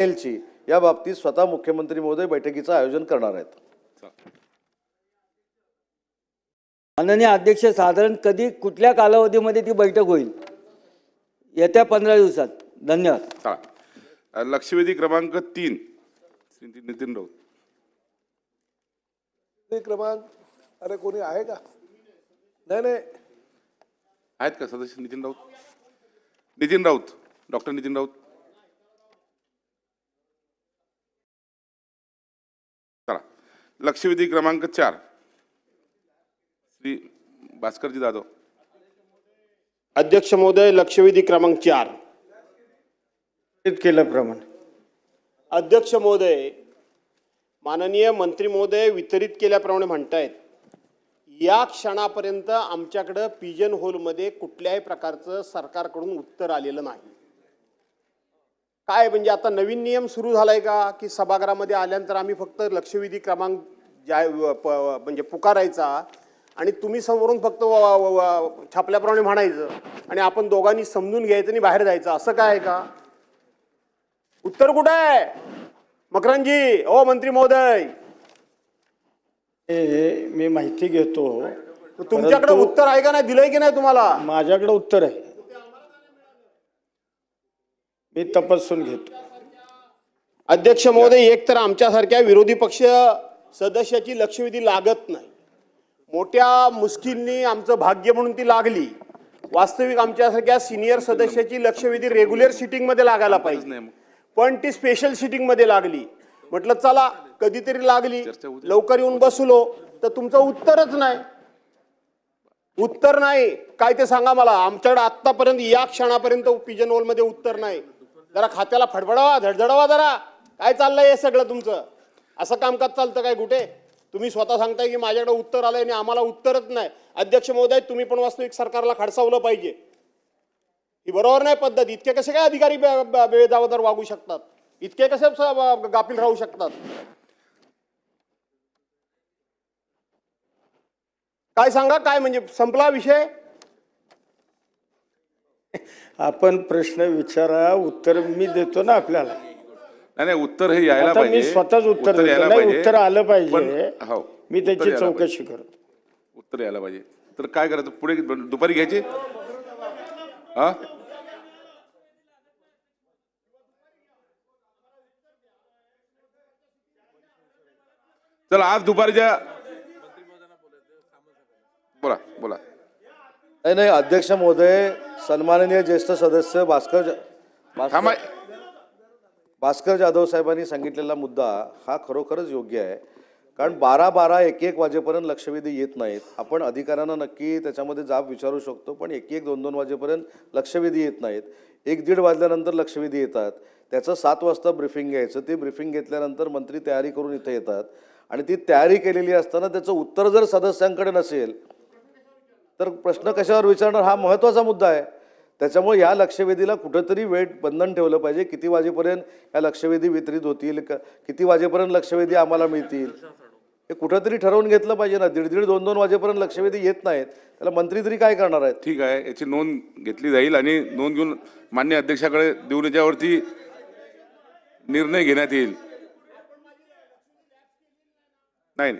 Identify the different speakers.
Speaker 1: ची या बाबतीत स्वतः मुख्यमंत्री महोदय बैठकीचं आयोजन करणार आहेत।
Speaker 2: माननीय अध्यक्ष, साधारण कधी कुठल्या कालावधीमध्ये ती बैठक होईल? येत्या 15 दिवसात।
Speaker 3: धन्यवाद। लक्षवेधी क्रमांक 3 श्री नितीन राऊत।
Speaker 4: क्रमांक अरे कोणी आहे का? नाही
Speaker 3: आहेत का सदस्य? नितीन राऊत डॉक्टर नितीन राऊत। चला, लक्षवेधी क्रमांक 4 श्री भास्करजी जाधव।
Speaker 5: अध्यक्ष महोदय, लक्षवेधी क्रमांक 4
Speaker 2: केल्याप्रमाणे।
Speaker 5: अध्यक्ष महोदय, माननीय मंत्री महोदय वितरित केल्याप्रमाणे म्हणतायत, या क्षणापर्यंत आमच्याकडे पिजन होलमध्ये कुठल्याही प्रकारचं सरकारकडून उत्तर आलेलं नाही। काय म्हणजे आता नवीन नियम सुरू झालाय का की सभागृहामध्ये आल्यानंतर आम्ही फक्त लक्षवेधी क्रमांक म्हणजे पुकारायचा आणि तुम्ही समोरून फक्त छापल्याप्रमाणे म्हणायचं आणि आपण दोघांनी समजून घ्यायचं आणि बाहेर जायचं, असं काय आहे का? उत्तर कुठे आहे मकरंदजी? ओ मंत्री महोदय,
Speaker 6: मी माहिती घेतो।
Speaker 5: तुमच्याकडे उत्तर आहे का नाही? दिलंय की नाही तुम्हाला?
Speaker 6: माझ्याकडे उत्तर आहे, मी तपासून घेतो।
Speaker 5: अध्यक्ष महोदय, एक तर आमच्यासारख्या विरोधी पक्ष सदस्याची लक्षवेधी लागत नाही, मोठ्या मुश्किलनी आमचं भाग्य म्हणून ती लागली। वास्तविक आमच्यासारख्या सिनियर सदस्याची लक्षवेधी रेग्युलर सिटिंग मध्ये लागायला पाहिजे, पण ती स्पेशल सिटिंग मध्ये लागली। म्हटलं चला कधीतरी लागली, लवकर येऊन बसलो तर तुमचं उत्तरच नाही। उत्तर नाही काय ते सांगा मला। आमच्याकडे आतापर्यंत या क्षणापर्यंत पिजन होल मध्ये उत्तर नाही। जरा खात्याला फडफडावा, धडधडावा जरा। काय चाललंय हे सगळं तुमचं? असं कामकाज चालतं काय कुठे? तुम्ही स्वतः सांगताय की माझ्याकडे उत्तर आलंय आणि आम्हाला उत्तरच नाही। अध्यक्ष महोदय, तुम्ही पण वास्तविक सरकारला खडसावलं पाहिजे। ही बरोबर नाही पद्धत। इतके कसे काय अधिकारी बेजबाबदार वागू शकतात? इतके कसे गाफील राहू शकतात? काय सांगा, काय म्हणजे संपला विषय?
Speaker 6: आपण प्रश्न विचारा, उत्तर मी देतो ना आपल्याला।
Speaker 3: नाही, उत्तर हे यायला पाहिजे।
Speaker 6: मी स्वतःच उत्तर देतो नाही, उत्तर आलं पाहिजे।
Speaker 3: हो,
Speaker 6: मी त्याची चौकशी करतो।
Speaker 3: उत्तर यायला पाहिजे। तर काय करायचं पुढे? दुपारी घ्यायचे? हा, चला आज दुपारच्या बोला बोला।
Speaker 1: नाही, अध्यक्ष महोदय, सन्माननीय ज्येष्ठ सदस्य भास्कर जाधव साहेबांनी सांगितलेला मुद्दा हा खरोखरच योग्य आहे। कारण 12-12, 1-1 वाजेपर्यंत लक्षवेधी येत नाहीत। आपण अधिकाऱ्यांना नक्की त्याच्यामध्ये जाब विचारू शकतो, पण 1-1, 2-2 वाजेपर्यंत लक्षवेधी येत नाहीत। 1-1:30 वाजल्यानंतर लक्षवेधी येतात। त्याचं 7 वाजता ब्रीफिंग घ्यायचं, ते ब्रीफिंग घेतल्यानंतर मंत्री तयारी करून इथे येतात आणि ती तयारी केलेली असताना त्याचं उत्तर जर सदस्यांकडे नसेल तर प्रश्न कशावर विचारणार? हा महत्त्वाचा मुद्दा आहे। त्याच्यामुळे या लक्षवेधीला कुठेतरी वेळ बंधन ठेवलं पाहिजे। किती वाजेपर्यंत या लक्षवेधी वितरित होतील, किती वाजेपर्यंत लक्षवेधी आम्हाला मिळतील, हे कुठेतरी ठरवून घेतलं पाहिजे ना। 1:30, 2-2 वाजेपर्यंत लक्षवेधी येत नाहीत, त्याला मंत्री तरी काय करणार आहेत?
Speaker 3: ठीक आहे, याची नोंद घेतली जाईल आणि नोंद घेऊन मान्य अध्यक्षाकडे देऊन याच्यावरती निर्णय घेण्यात येईल। नाही